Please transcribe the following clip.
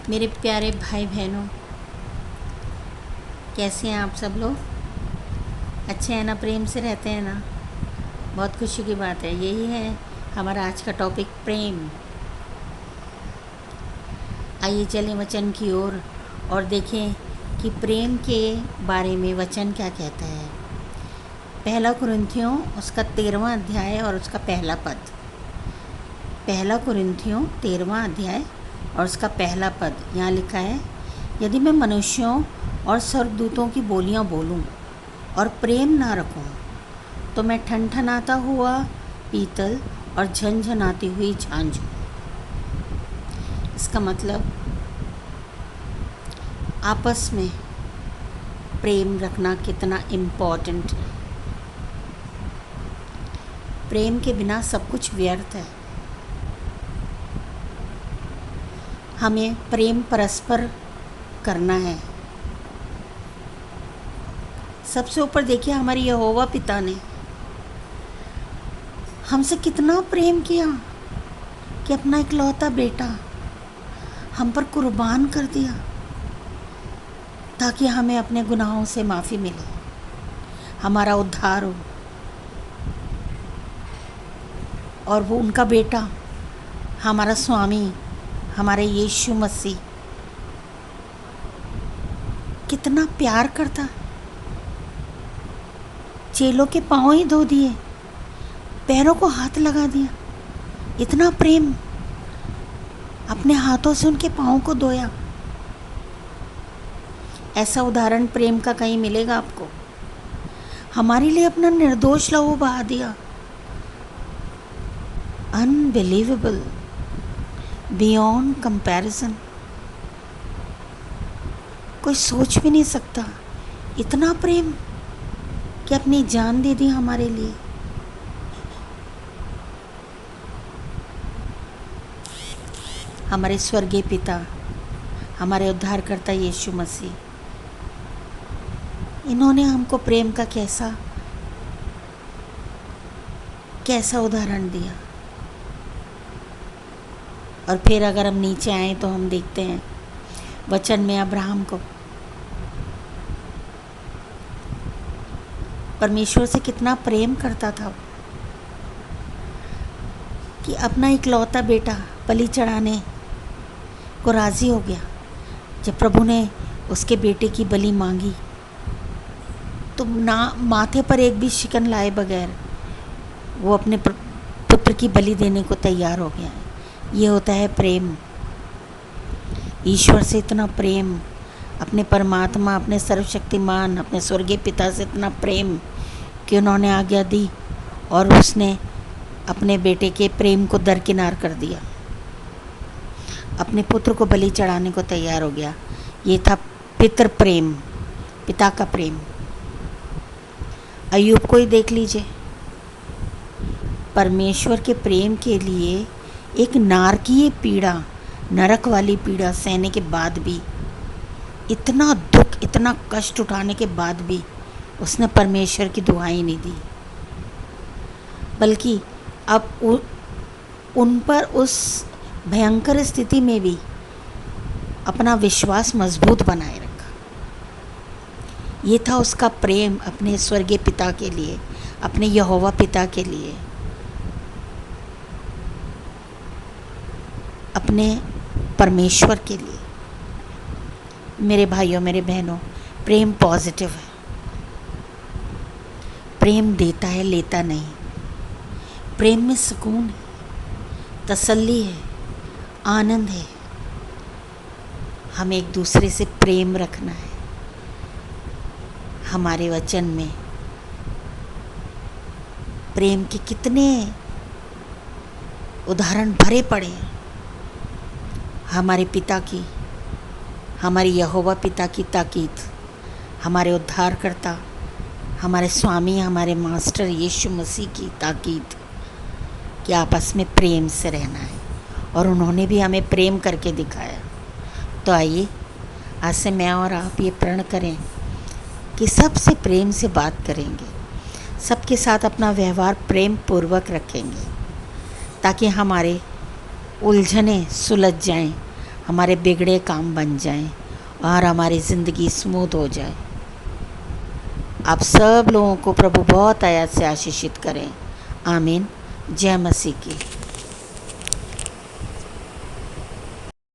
मेरे प्यारे भाई बहनों, कैसे हैं आप सब लोग? अच्छे हैं ना? प्रेम से रहते हैं ना? बहुत खुशी की बात है। यही है हमारा आज का टॉपिक, प्रेम। आइए चलें वचन की ओर और देखें कि प्रेम के बारे में वचन क्या कहता है। पहला कुरिन्थियों उसका 13वां अध्याय और उसका पहला पद। पहला कुरिन्थियों 13वां अध्याय और उसका पहला पद यहाँ लिखा है, यदि मैं मनुष्यों और स्वर्गदूतों की बोलियां बोलूं और प्रेम ना रखूं तो मैं ठनठनाता हुआ पीतल और झनझनाती हुई झांझ हूँ। इसका मतलब आपस में प्रेम रखना कितना इम्पोर्टेंट है। प्रेम के बिना सब कुछ व्यर्थ है। हमें प्रेम परस्पर करना है। सबसे ऊपर देखिए, हमारे यहोवा पिता ने हमसे कितना प्रेम किया कि अपना इकलौता बेटा हम पर कुर्बान कर दिया ताकि हमें अपने गुनाहों से माफ़ी मिले, हमारा उद्धार हो। और वो उनका बेटा, हमारा स्वामी, हमारे यीशु मसीह कितना प्यार करता। चेलों के पाँव ही धो दिए, पैरों को हाथ लगा दिया। इतना प्रेम, अपने हाथों से उनके पाँव को धोया। ऐसा उदाहरण प्रेम का कहीं मिलेगा आपको? हमारे लिए अपना निर्दोष लहू बहा दिया। Unbelievable, beyond comparison. कोई सोच भी नहीं सकता इतना प्रेम कि अपनी जान दे दी हमारे लिए। हमारे स्वर्गीय पिता, हमारे उद्धारकर्ता यीशु मसीह, इन्होंने हमको प्रेम का कैसा उदाहरण दिया। और फिर अगर हम नीचे आएँ तो हम देखते हैं वचन में अब्राहम को परमेश्वर से कितना प्रेम करता था कि अपना इकलौता बेटा बलि चढ़ाने को राज़ी हो गया। जब प्रभु ने उसके बेटे की बलि मांगी तो ना माथे पर एक भी शिकन लाए बगैर वो अपने पुत्र की बलि देने को तैयार हो गया। ये होता है प्रेम। ईश्वर से इतना प्रेम, अपने परमात्मा, अपने सर्वशक्तिमान, अपने स्वर्गीय पिता से इतना प्रेम कि उन्होंने आज्ञा दी और उसने अपने बेटे के प्रेम को दरकिनार कर दिया, अपने पुत्र को बलि चढ़ाने को तैयार हो गया। ये था पितृ प्रेम, पिता का प्रेम। अय्यूब को ही देख लीजिए, परमेश्वर के प्रेम के लिए एक नारकीय पीड़ा, नरक वाली पीड़ा सहने के बाद भी, इतना दुख, इतना कष्ट उठाने के बाद भी उसने परमेश्वर की दुआएं नहीं दी, बल्कि अब उन पर उस भयंकर स्थिति में भी अपना विश्वास मजबूत बनाए रखा। ये था उसका प्रेम अपने स्वर्गीय पिता के लिए, अपने यहोवा पिता के लिए, अपने परमेश्वर के लिए। मेरे भाइयों, मेरे बहनों, प्रेम पॉजिटिव है। प्रेम देता है, लेता नहीं। प्रेम में सुकून है, तसल्ली है, आनंद है। हमें एक दूसरे से प्रेम रखना है। हमारे वचन में प्रेम के कितने उदाहरण भरे पड़े हैं। हमारे पिता की, हमारे यहोवा पिता की ताकीद, हमारे उद्धारकर्ता, हमारे स्वामी, हमारे मास्टर यीशु मसीह की ताकीद कि आपस में प्रेम से रहना है। और उन्होंने भी हमें प्रेम करके दिखाया। तो आइए आज से मैं और आप ये प्रण करें कि सबसे प्रेम से बात करेंगे, सबके साथ अपना व्यवहार प्रेम पूर्वक रखेंगे, ताकि हमारे उलझने सुलझ जाएं, हमारे बिगड़े काम बन जाएं और हमारी ज़िंदगी स्मूथ हो जाए। आप सब लोगों को प्रभु बहुत आयात से आशीषित करें। आमीन। जय मसीह की।